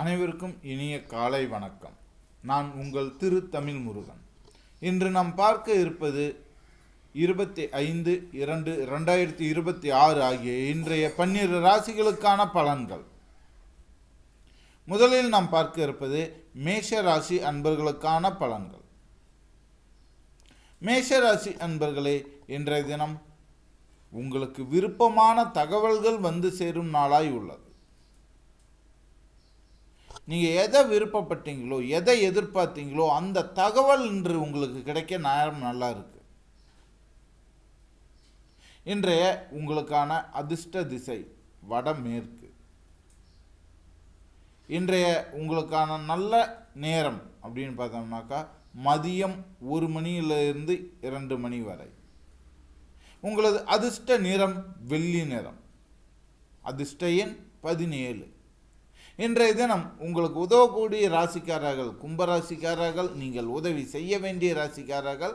அனைவருக்கும் இனிய காலை வணக்கம். நான் உங்கள் திரு தமிழ் முருகன். இன்று நாம் பார்க்க இருப்பது 25/2/2026 ஆகிய இன்றைய 12 ராசிகளுக்கான பலன்கள். முதலில் நாம் பார்க்க இருப்பது மேஷ ராசி அன்பர்களுக்கான பலன்கள். மேஷ ராசி அன்பர்களே, இன்றைய தினம் உங்களுக்கு விருப்பமான தகவல்கள் வந்து சேரும் நாளாய் உள்ளது. நீங்கள் எதை விருப்பப்பட்டீங்களோ, எதை எதிர்பார்த்தீங்களோ அந்த தகவல் இன்று உங்களுக்கு கிடைக்க நேரம் நல்லா இருக்கு. இன்றைய உங்களுக்கான அதிர்ஷ்ட திசை வடமேற்கு. இன்றைய உங்களுக்கான நல்ல நேரம் அப்படின்னு பார்த்தோம்னாக்கா மதியம் 1 மணியிலிருந்து 2 மணி வரை. உங்களது அதிர்ஷ்ட நிறம் வெள்ளி நிறம். அதிர்ஷ்ட எண் 17. இன்றைய தினம் உங்களுக்கு உதவக்கூடிய ராசிக்காரர்கள் கும்பராசிக்காரர்கள், நீங்கள் உதவி செய்ய வேண்டிய ராசிக்காரர்கள்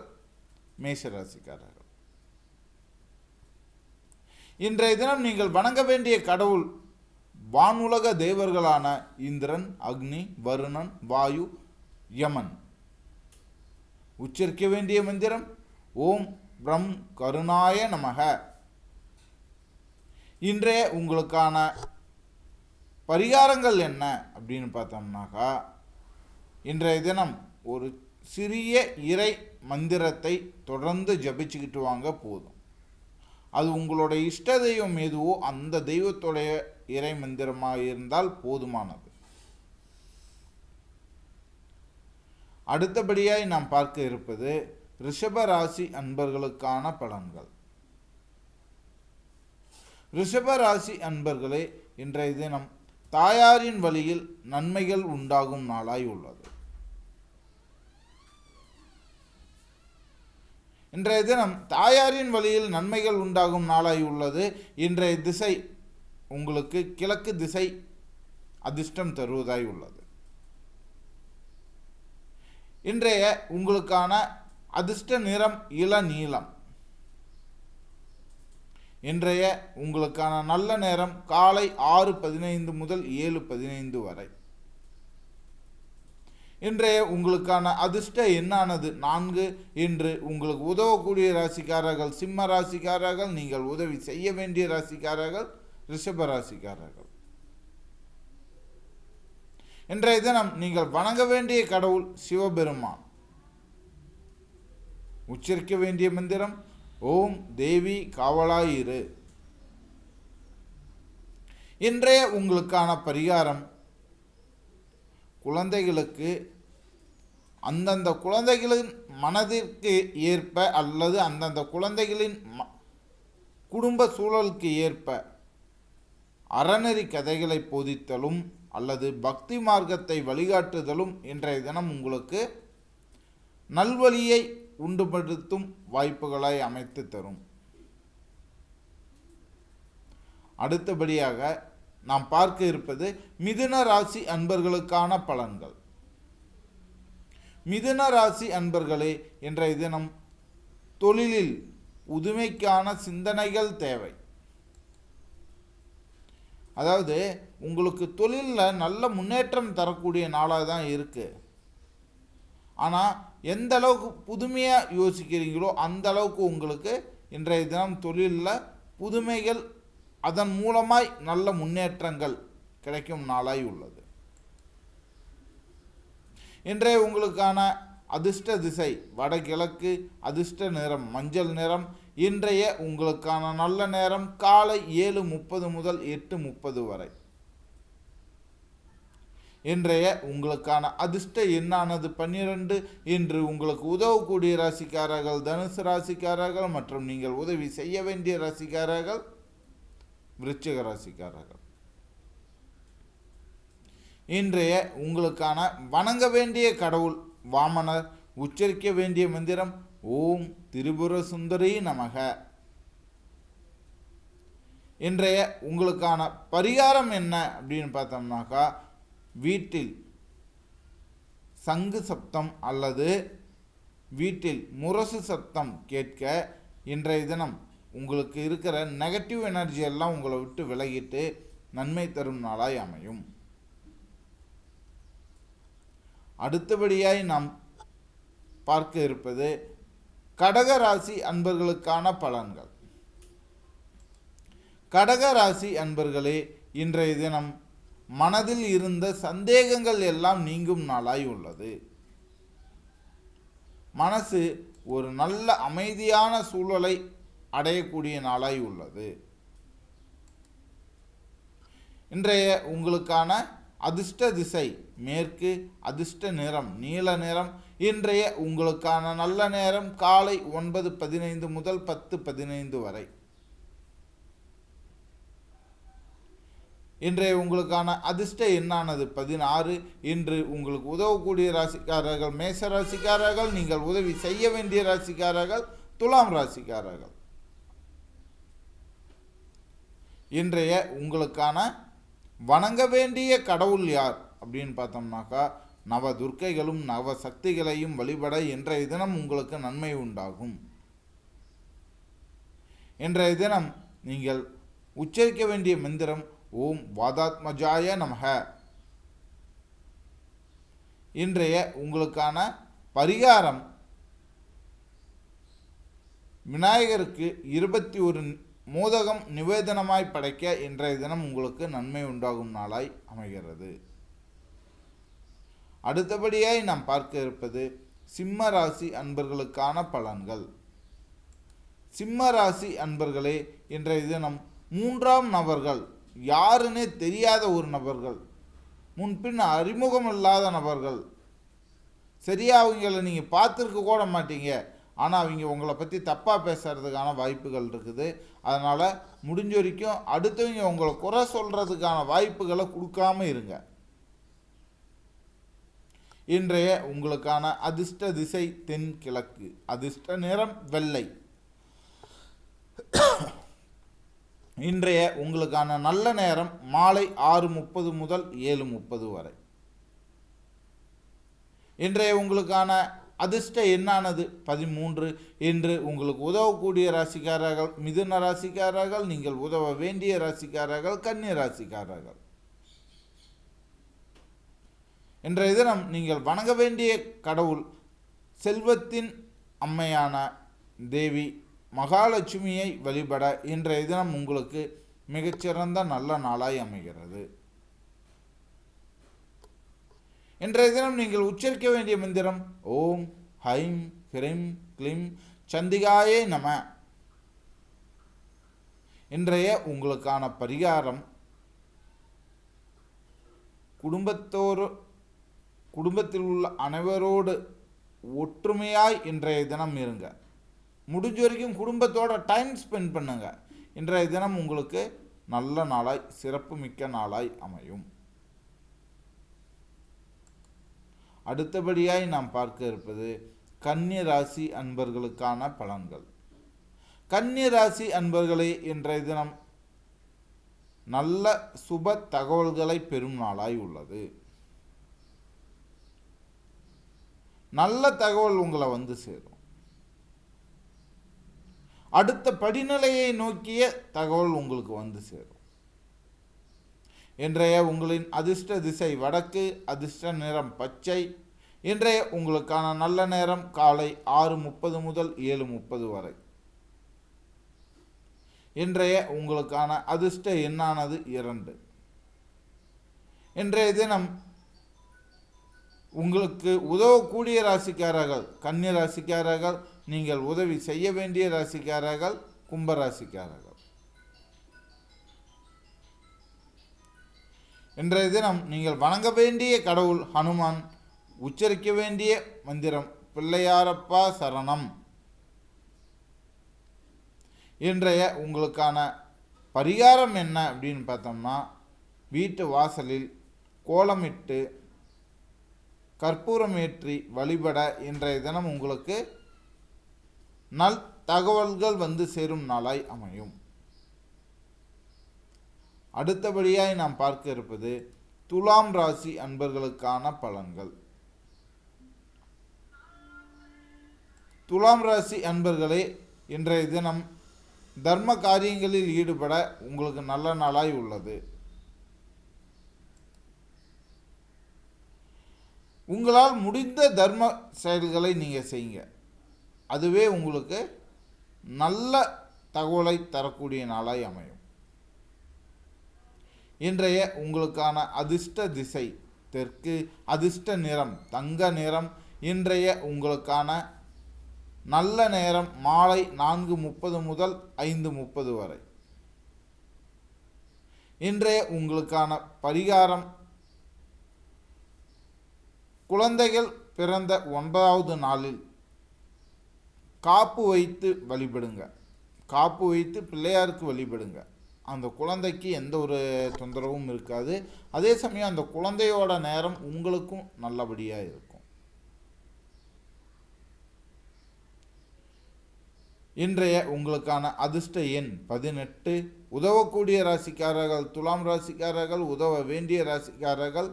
மேஷ ராசிக்காரர்கள். இன்றைய தினம் நீங்கள் வணங்க வேண்டிய கடவுள் வானுலக தேவர்களான இந்திரன், அக்னி, வருணன், வாயு, யமன். உச்சரிக்க வேண்டிய மந்திரம் ஓம் பிரம் கருணாய நமக. இன்றைய உங்களுக்கான பரிகாரங்கள் என்ன அப்படின்னு பார்த்தோம்னாக்கா, இன்றைய தினம் ஒரு சிறிய இறை மந்திரத்தை தொடர்ந்து ஜபிச்சுக்கிட்டு வாங்க போதும். அது உங்களுடைய இஷ்ட தெய்வம் எதுவோ அந்த தெய்வத்துடைய இறை மந்திரமாக இருந்தால் போதுமானது. அடுத்தபடியாய் நாம் பார்க்க இருப்பது ரிஷப ராசி அன்பர்களுக்கான பலன்கள். ரிஷப ராசி அன்பர்களே, இன்றைய தினம் தாயாரின் வழியில் நன்மைகள் உண்டாகும் நாளாய் உள்ளது. இன்றைய தினம் தாயாரின் வழியில் நன்மைகள் உண்டாகும் நாளாய் உள்ளது. இன்றைய திசை உங்களுக்கு கிழக்கு திசை அதிர்ஷ்டம் தருவதாய் உள்ளது. இன்றைய உங்களுக்கான அதிர்ஷ்ட நிறம் இளநீலம். இன்றைய உங்களுக்கான நல்ல நேரம் காலை 6:15 முதல் 7:15 வரை. இன்றைய உங்களுக்கான அதிர்ஷ்ட எண்ணானது 4. இன்று உங்களுக்கு உதவக்கூடிய ராசிக்காரர்கள் சிம்ம ராசிக்காரர்கள், நீங்கள் உதவி செய்ய வேண்டிய ராசிக்காரர்கள் ரிஷப ராசிக்காரர்கள். இன்றைய தினம் நீங்கள் வணங்க வேண்டிய கடவுள் சிவபெருமான். உச்சரிக்க வேண்டிய மந்திரம் ஓம் தேவி காவலாயிரு. இன்றைய உங்களுக்கான பரிகாரம் குழந்தைகளுக்கு அந்தந்த குழந்தைகளின் மனதிற்கு ஏற்ப அல்லது அந்தந்த குழந்தைகளின் குடும்ப சூழலுக்கு ஏற்ப அறநெறி கதைகளை போதித்தலும் அல்லது பக்தி மார்க்கத்தை வழிகாட்டுதலும் இன்றைய தினம் உங்களுக்கு நல்வழியை உண்டுபடுத்தும் வாய்ப்புகளை அமைத்து தரும். அடுத்தபடியாக நாம் பார்க்க இருப்பது மிதுன ராசி அன்பர்களுக்கான பலன்கள். மிதுன ராசி அன்பர்களே, இன்றைய தினம் தொழிலில் புதுமைக்கான சிந்தனைகள் தேவை. அதாவது உங்களுக்கு தொழிலில் நல்ல முன்னேற்றம் தரக்கூடிய நாளாக தான் இருக்கு. ஆனால் எந்த அளவுக்கு புதுமையாக யோசிக்கிறீங்களோ அந்த அளவுக்கு உங்களுக்கு இன்றைய தினம் தொழிலில் புதுமைகள், அதன் மூலமாய் நல்ல முன்னேற்றங்கள் கிடைக்கும் நாளாய் உள்ளது. இன்றைய உங்களுக்கான அதிர்ஷ்ட திசை வடகிழக்கு. அதிர்ஷ்ட நிறம் மஞ்சள் நிறம். இன்றைய உங்களுக்கான நல்ல நேரம் காலை 7:30 முதல் 8:30 வரை. இன்றைய உங்களுக்கான அதிர்ஷ்ட எண்ணானது 12. இன்று உங்களுக்கு உதவக்கூடிய ராசிக்காரர்கள் தனுசு ராசிக்காரர்கள் மற்றும் நீங்கள் உதவி செய்ய வேண்டிய ராசிக்காரர்கள் விருச்சிக ராசிக்காரர்கள். இன்றைய உங்களுக்கான வணங்க வேண்டிய கடவுள் வாமனர். உச்சரிக்க வேண்டிய மந்திரம் ஓம் திரிபுர சுந்தரி நமக. இன்றைய உங்களுக்கான பரிகாரம் என்ன அப்படின்னு பார்த்தோம்னாக்கா, வீட்டில் சங்கு சப்தம் அல்லது வீட்டில் முரசு சப்தம் கேட்க இன்றைய தினம் உங்களுக்கு இருக்கிற நெகட்டிவ் எனர்ஜி எல்லாம் உங்களை விட்டு விலகிட்டு நன்மை தரும் நாளாய் அமையும். அடுத்தபடியாய் நாம் பார்க்க இருப்பது கடகராசி அன்பர்களுக்கான பலன்கள். கடகராசி அன்பர்களே, இன்றைய தினம் மனதில் இருந்த சந்தேகங்கள் எல்லாம் நீங்கும் நாளாய் உள்ளது. மனசு ஒரு நல்ல அமைதியான சூழலை அடையக்கூடிய நாளாய் உள்ளது. இன்றைய உங்களுக்கான அதிர்ஷ்ட திசை மேற்கு, அதிர்ஷ்ட நிறம் நீல நிறம். இன்றைய உங்களுக்கான நல்ல நேரம் காலை 9:15 முதல் 10:15 வரை. இன்றைய உங்களுக்கான அதிர்ஷ்ட எண்ணானது 16. இன்று உங்களுக்கு உதவக்கூடிய ராசிக்காரர்கள் மேச ராசிக்காரர்கள், நீங்கள் உதவி செய்ய வேண்டிய ராசிக்காரர்கள் துலாம் ராசிக்காரர்கள். இன்றைய உங்களுக்கான வணங்க வேண்டிய கடவுள் யார் அப்படின்னு பார்த்தோம்னாக்கா, நவ துர்க்கைகளும் நவ சக்திகளையும் வழிபட இன்றைய தினம் உங்களுக்கு நன்மை உண்டாகும். இன்றைய தினம் நீங்கள் உச்சரிக்க வேண்டிய மந்திரம் ஓம் வாதாத்மஜாய நமக. இன்றைய உங்களுக்கான பரிகாரம் விநாயகருக்கு 21 மோதகம் நிவேதனமாய் படைக்க இன்றைய தினம் உங்களுக்கு நன்மை உண்டாகும் நாளாய் அமைகிறது. அடுத்தபடியாய் நாம் பார்க்க இருப்பது சிம்ம ராசி அன்பர்களுக்கான பலன்கள். சிம்ம ராசி அன்பர்களே, இன்றைய தினம் 3ஆம் நபர்கள், யாருன்னே தெரியாத ஒரு நபர்கள், முன்பின் அறிமுகம் இல்லாத நபர்கள், சரியாக அவங்கள நீங்கள் பார்த்துருக்க கூட மாட்டீங்க, ஆனால் அவங்க உங்களை பற்றி தப்பாக பேசுகிறதுக்கான வாய்ப்புகள் இருக்குது. அதனால் முடிஞ்ச வரைக்கும் அடுத்தவங்க உங்களை குறை சொல்கிறதுக்கான வாய்ப்புகளை கொடுக்காம இருங்க. இன்றைய உங்களுக்கான அதிர்ஷ்ட திசை தென்கிழக்கு, அதிர்ஷ்ட நிறம் வெள்ளை. இன்றைய உங்களுக்கான நல்ல நேரம் மாலை 6:30 முதல் 7:30 வரை. இன்றைய உங்களுக்கான அதிர்ஷ்ட எண்ணானது 13. இன்று உங்களுக்கு உதவக்கூடிய ராசிக்காரர்கள் மிதுன ராசிக்காரர்கள், நீங்கள் உதவ வேண்டிய ராசிக்காரர்கள் கன்னி ராசிக்காரர்கள். இன்றைய தினம் நீங்கள் வணங்க வேண்டிய கடவுள் செல்வத்தின் அம்மையான தேவி மகாலட்சுமியை வழிபட இன்றைய தினம் உங்களுக்கு மிகச்சிறந்த நல்ல நாளாய் அமைகிறது. இன்றைய தினம் நீங்கள் உச்சரிக்க வேண்டிய மந்திரம் ஓம் ஹைம் ஹ்ரீம் க்ளீம் சந்திகாயே நம. இன்றைய உங்களுக்கான பரிகாரம் குடும்பத்தில் உள்ள அனைவரோடு ஒற்றுமையாய் இன்றைய தினம் இருங்க. முடிஞ்ச வரைக்கும் குடும்பத்தோட டைம் ஸ்பெண்ட் பண்ணுங்க. இன்றைய தினம் உங்களுக்கு நல்ல நாளாய் சிறப்பு மிக்க நாளாய் அமையும். அடுத்தபடியாய் நாம் பார்க்க இருப்பது கன்னி ராசி அன்பர்களுக்கான பலன்கள். கன்னி ராசி அன்பர்களே, இன்றைய தினம் நல்ல சுப தகவல்களை பெறும் நாளாய் உள்ளது. நல்ல தகவல் உங்களை வந்து சேரும். அடுத்த படிநிலையை நோக்கிய தகவல் உங்களுக்கு வந்து சேரும். இன்றைய உங்களின் அதிர்ஷ்ட திசை வடக்கு, அதிர்ஷ்ட நிறம் பச்சை. இன்றைய உங்களுக்கான நல்ல நேரம் காலை 6:30 முதல் 7:30 வரை. இன்றைய உங்களுக்கான அதிர்ஷ்ட எண்ணானது 2. இன்றைய தினம் உங்களுக்கு உதவக்கூடிய ராசிக்காரர்கள் கன்னி ராசிக்காரர்கள், நீங்கள் உதவி செய்ய வேண்டிய ராசிக்காரர்கள் கும்பராசிக்காரர்கள். இன்றைய தினம் நீங்கள் வணங்க வேண்டிய கடவுள் ஹனுமான், உச்சரிக்க வேண்டிய மந்திரம் பிள்ளையாரப்பா சரணம். இன்றைய உங்களுக்கான பரிகாரம் என்ன அப்படின்னு பார்த்தோம்னா, வீட்டு வாசலில் கோலமிட்டு கற்பூரம் ஏற்றி வழிபட இன்றைய தினம் உங்களுக்கு நல் தகவல்கள் வந்து சேரும் நாளாய் அமையும். அடுத்தபடியாய் நாம் பார்க்க இருப்பது துலாம் ராசி அன்பர்களுக்கான பலன்கள். துலாம் ராசி அன்பர்களே, இன்றைய தினம் தர்ம காரியங்களில் ஈடுபட உங்களுக்கு நல்ல நாளாய் உள்ளது. உங்களால் முடிந்த தர்ம செயல்களை நீங்கள் செய்யுங்க. அதுவே உங்களுக்கு நல்ல தகவலை தரக்கூடிய நாளாய் அமையும். இன்றைய உங்களுக்கான அதிர்ஷ்ட திசை தெற்கு, அதிர்ஷ்ட நிறம் தங்க நிறம். இன்றைய உங்களுக்கான நல்ல நேரம் மாலை 4:30 முதல் 5:30 வரை. இன்றைய உங்களுக்கான பரிகாரம், குழந்தைகள் பிறந்த 9வது நாளில் காப்பு வைத்து வழிபடுங்க. காப்பு வைத்து பிள்ளையாருக்கு வழிபடுங்க. அந்த குழந்தைக்கு எந்த ஒரு தொந்தரவும் இருக்காது. அதே சமயம் அந்த குழந்தையோட நேரம் உங்களுக்கும் நல்லபடியாக இருக்கும். இன்றைய உங்களுக்கான அதிர்ஷ்ட எண் 18. உதவக்கூடிய ராசிக்காரர்கள் துலாம் ராசிக்காரர்கள், உதவ வேண்டிய ராசிக்காரர்கள்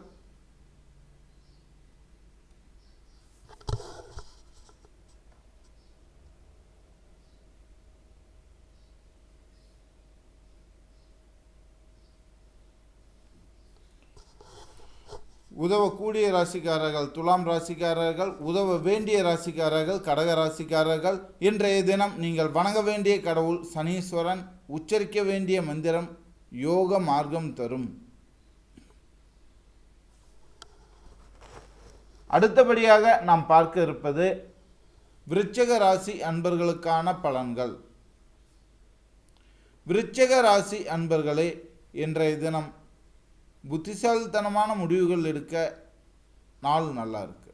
உதவக்கூடிய ராசிக்காரர்கள் துலாம் ராசிக்காரர்கள், உதவ வேண்டிய ராசிக்காரர்கள் கடக ராசிக்காரர்கள். இன்றைய தினம் நீங்கள் வணங்க வேண்டிய கடவுள் சனீஸ்வரன். உச்சரிக்க வேண்டிய மந்திரம் யோக மார்க்கம் தரும். அடுத்தபடியாக நாம் பார்க்க இருப்பது விருச்சிக ராசி அன்பர்களுக்கான பலன்கள். விருச்சிக ராசி அன்பர்களே, இன்றைய தினம் புத்திசாலித்தனமான முடிவுகள் எடுக்க நாள் நல்லா இருக்கு.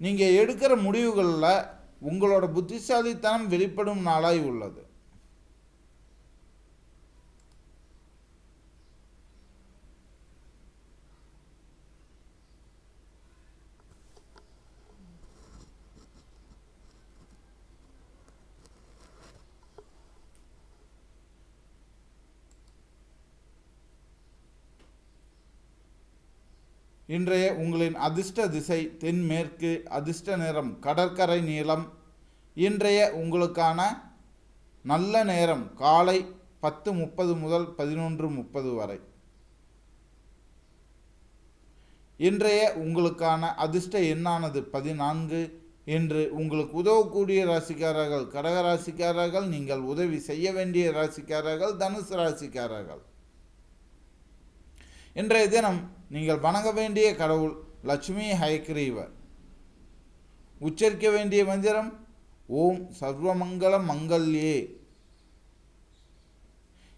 நீங்கள் எடுக்கிற முடிவுகளில் உங்களோட புத்திசாலித்தனம் வெளிப்படும் நாளாய் உள்ளது. இன்றைய உங்களின் அதிர்ஷ்ட திசை தென்மேற்கு, அதிர்ஷ்ட நிறம் கடற்கரை நீலம். இன்றைய உங்களுக்கான நல்ல நேரம் காலை 10:30 முதல் 11:30 வரை. இன்றைய உங்களுக்கான அதிர்ஷ்ட எண்ணானது 14. இன்று உங்களுக்கு உதவக்கூடிய ராசிக்காரர்கள் கடக ராசிக்காரர்கள், நீங்கள் உதவி செய்ய வேண்டிய ராசிக்காரர்கள் தனுசு ராசிக்காரர்கள். இன்றைய தினம் நீங்கள் வணங்க வேண்டிய கடவுள் லட்சுமி ஹயக்ரீவர். உச்சரிக்க வேண்டிய மந்திரம் ஓம் சர்வமங்கல மங்கல்யே.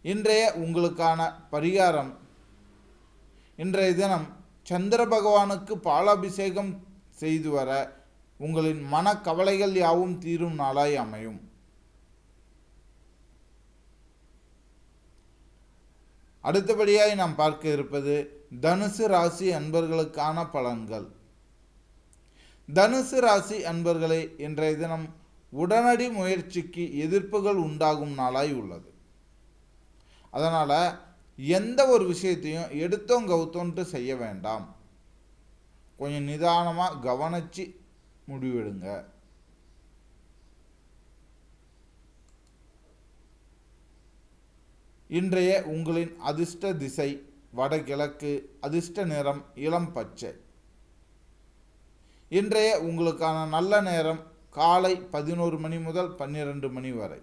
இன்றைய உங்களுக்கான பரிகாரம், இன்றைய தினம் சந்திர பகவானுக்கு பாலாபிஷேகம் செய்து வர உங்களின் மனக்கவலைகள் யாவும் தீரும் நாளாய் அமையும். அடுத்தபடியாய் நாம் பார்க்க இருப்பது தனுசு ராசி அன்பர்களுக்கான பலன்கள். தனுசு ராசி அன்பர்களே, இன்றைய தினம் உடனடி முயற்சிக்கு எதிர்ப்புகள் உண்டாகும் நாளாய் உள்ளது. அதனால் எந்த ஒரு விஷயத்தையும் எடுத்தோம் கவுத்தோன்ட்டு செய்ய வேண்டாம். கொஞ்சம் நிதானமாக கவனித்து முடிவெடுங்க. இன்றைய உங்களின் அதிர்ஷ்ட திசை வடகிழக்கு, அதிர்ஷ்ட நிறம் இளம் பச்சை. இன்றைய உங்களுக்கான நல்ல நேரம் காலை 11 மணி முதல் 12 மணி வரை.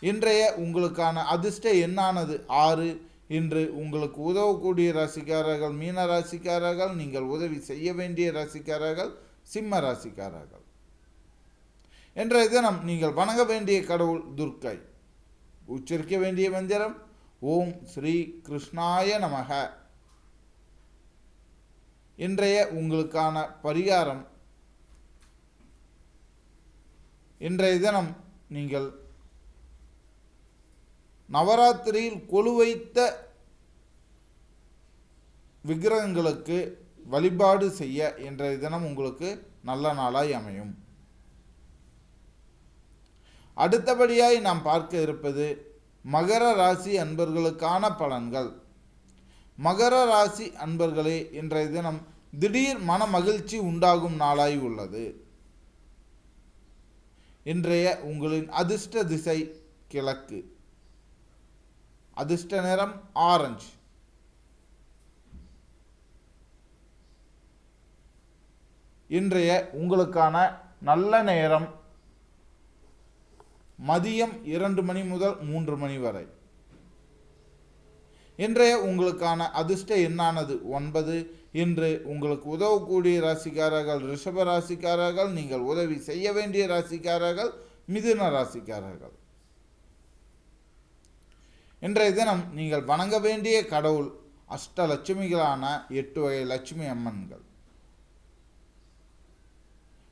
இன்றைய உங்களுக்கான அதிர்ஷ்ட எண்ணானது 6. இன்று உங்களுக்கு உதவக்கூடிய ராசிக்காரர்கள் மீன ராசிக்காரர்கள், நீங்கள் உதவி செய்ய வேண்டிய ராசிக்காரர்கள் சிம்ம ராசிக்காரர்கள். இன்றைய தினம் நீங்கள் வணங்க வேண்டிய கடவுள் துர்க்கை. உச்சரிக்க வேண்டிய மந்திரம் ஓம் ஸ்ரீ கிருஷ்ணாய நமக. இன்றைய உங்களுக்கான பரிகாரம், இன்றைய தினம் நீங்கள் நவராத்திரியில் கொலு வைத்த விக்கிரகங்களுக்கு வழிபாடு செய்ய இன்றைய தினம் உங்களுக்கு நல்ல நாளாய் அமையும். அடுத்தபடியாய் நாம் பார்க்க இருப்பது மகர ராசி அன்பர்களுக்கான பலன்கள். மகர ராசி அன்பர்களே, இன்றைய தினம் திடீர் மன மகிழ்ச்சி உண்டாகும் நாளாய் உள்ளது. இன்றைய உங்களின் அதிர்ஷ்ட திசை கிழக்கு, அதிர்ஷ்ட நிறம் ஆரஞ்சு. இன்றைய உங்களுக்கான நல்ல நேரம் மதியம் 2 மணி முதல் 3 மணி வரை. இன்றைய உங்களுக்கான அதிர்ஷ்ட எண்ணானது 9. இன்று உங்களுக்கு உதவக்கூடிய ராசிக்காரர்கள் ரிஷப ராசிக்காரர்கள், நீங்கள் உதவி செய்ய வேண்டிய ராசிக்காரர்கள் மிதுன ராசிக்காரர்கள். இன்றைய தினம் நீங்கள் வணங்க வேண்டிய கடவுள் அஷ்டலட்சுமிகளான 8 வகை லட்சுமி அம்மன்கள்.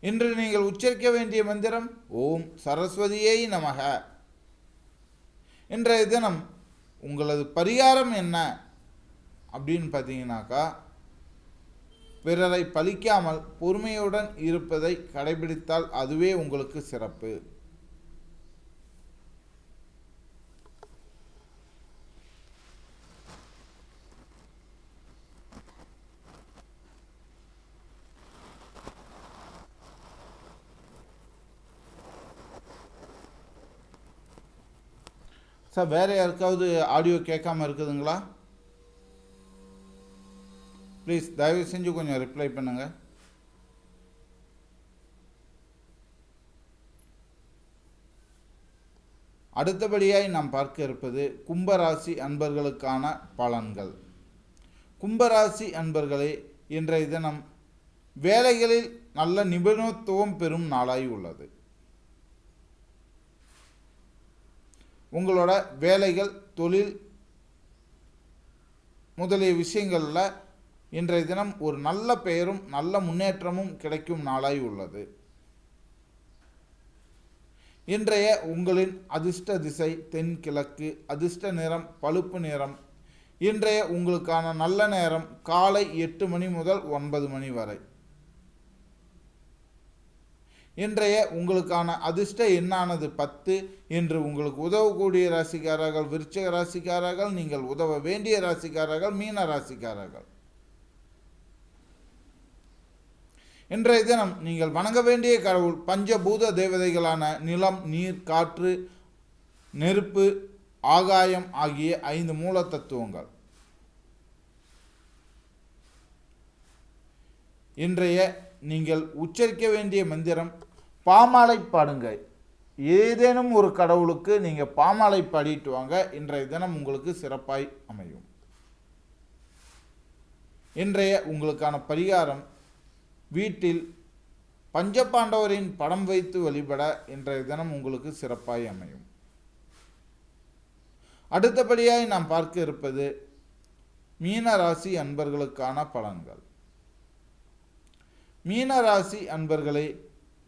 இன்று நீங்கள் உச்சரிக்க வேண்டிய மந்திரம் ஓம் சரஸ்வதியை நமக. இன்றைய தினம் உங்களது பரிகாரம் என்ன அப்படின்னு பார்த்தீங்கன்னாக்கா, பிறரை பழிக்காமல் பொறுமையுடன் இருப்பதை கடைபிடித்தால் அதுவே உங்களுக்கு சிறப்பு. சார், வேறு யாருக்காவது ஆடியோ கேட்காம இருக்குதுங்களா? ப்ளீஸ் தயவு செஞ்சு கொஞ்சம் ரிப்ளை பண்ணுங்கள். அடுத்தபடியாய் நாம் பார்க்க இருப்பது கும்பராசி அன்பர்களுக்கான பலன்கள். கும்பராசி அன்பர்களே, இன்றைய தினம் வேலைகளில் நல்ல நிபுணத்துவம் பெறும் நாளாய் உள்ளது. உங்களோட வேலைகள், தொழில் முதலிய விஷயங்களில் இன்றைய தினம் ஒரு நல்ல பெயரும் நல்ல முன்னேற்றமும் கிடைக்கும் நாளாய் உள்ளது. இன்றைய உங்களின் அதிர்ஷ்ட திசை தென்கிழக்கு, அதிர்ஷ்ட நிறம் பழுப்பு நிறம். இன்றைய உங்களுக்கான நல்ல நேரம் காலை 8 மணி முதல் 9 மணி வரை. இன்றைய உங்களுக்கான அதிர்ஷ்ட எண்ணானது 10. இன்று உங்களுக்கு உதவக்கூடிய ராசிக்காரர்கள் விருச்சிக ராசிக்காரர்கள், நீங்கள் உதவ வேண்டிய ராசிக்காரர்கள் மீன ராசிக்காரர்கள். இன்றைய தினம் நீங்கள் வணங்க வேண்டிய கடவுள் பஞ்சபூத தேவதைகளான நிலம், நீர், காற்று, நெருப்பு, ஆகாயம் ஆகிய 5 மூல தத்துவங்கள். இன்றைய நீங்கள் உச்சரிக்க வேண்டிய மந்திரம் பாமாலை பாடுங்க. ஏதேனும் ஒரு கடவுளுக்கு நீங்கள் பாமாலை பாடிட்டு வாங்க. இன்றைய தினம் உங்களுக்கு சிறப்பாய் அமையும். இன்றைய உங்களுக்கான பரிகாரம் வீட்டில் பஞ்சபாண்டவரின் படம் வைத்து வழிபட இன்றைய தினம் உங்களுக்கு சிறப்பாய் அமையும். அடுத்தபடியாய் நாம் பார்க்க இருப்பது மீன ராசி அன்பர்களுக்கான பலன்கள். மீன ராசி அன்பர்களே,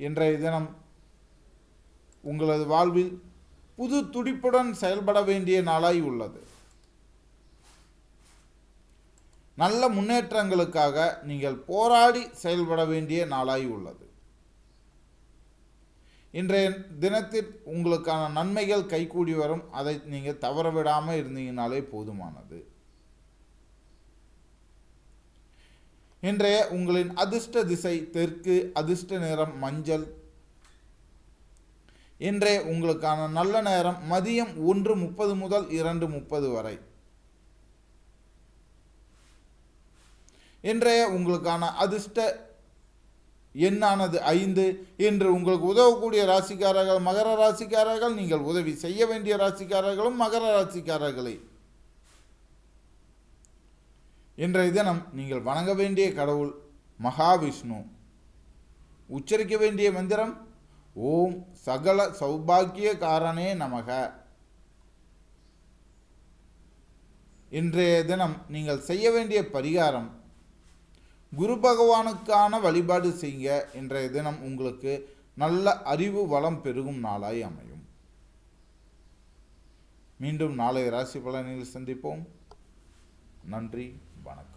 இன்றைய தினம் உங்களது வாழ்வில் புது துடிப்புடன் செயல்பட வேண்டிய நாளாய் உள்ளது. நல்ல முன்னேற்றங்களுக்காக நீங்கள் போராடி செயல்பட வேண்டிய நாளாய் உள்ளது. இன்றைய தினத்தில் உங்களுக்கான நன்மைகள் கைகூடி வரும். அதை நீங்கள் தவற விடாமல் இருந்தீங்கனாலே போதுமானது. இன்றைய உங்களின் அதிர்ஷ்ட திசை தெற்கு, அதிர்ஷ்ட நிறம் மஞ்சள். இன்றைய உங்களுக்கான நல்ல நேரம் மதியம் 1:30 முதல் 2:30 வரை. இன்றைய உங்களுக்கான அதிர்ஷ்ட எண்ணானது 5. இன்று உங்களுக்கு உதவக்கூடிய ராசிக்காரர்கள் மகர ராசிக்காரர்கள், நீங்கள் உதவி செய்ய வேண்டிய ராசிக்காரர்களும் மகர ராசிக்காரர்களே. இன்றைய தினம் நீங்கள் வணங்க வேண்டிய கடவுள் மகாவிஷ்ணு. உச்சரிக்க வேண்டிய மந்திரம் ஓம் சகல சௌபாகிய காரணே நமக. இன்றைய தினம் நீங்கள் செய்ய வேண்டிய பரிகாரம் குரு பகவானுக்கான வழிபாடு செய்ய. இன்றைய தினம் உங்களுக்கு நல்ல அறிவு வளம் பெருகும் நாளாய் அமையும். மீண்டும் நாளை ராசி பலனில் சந்திப்போம். நன்றி, வணக்கம்.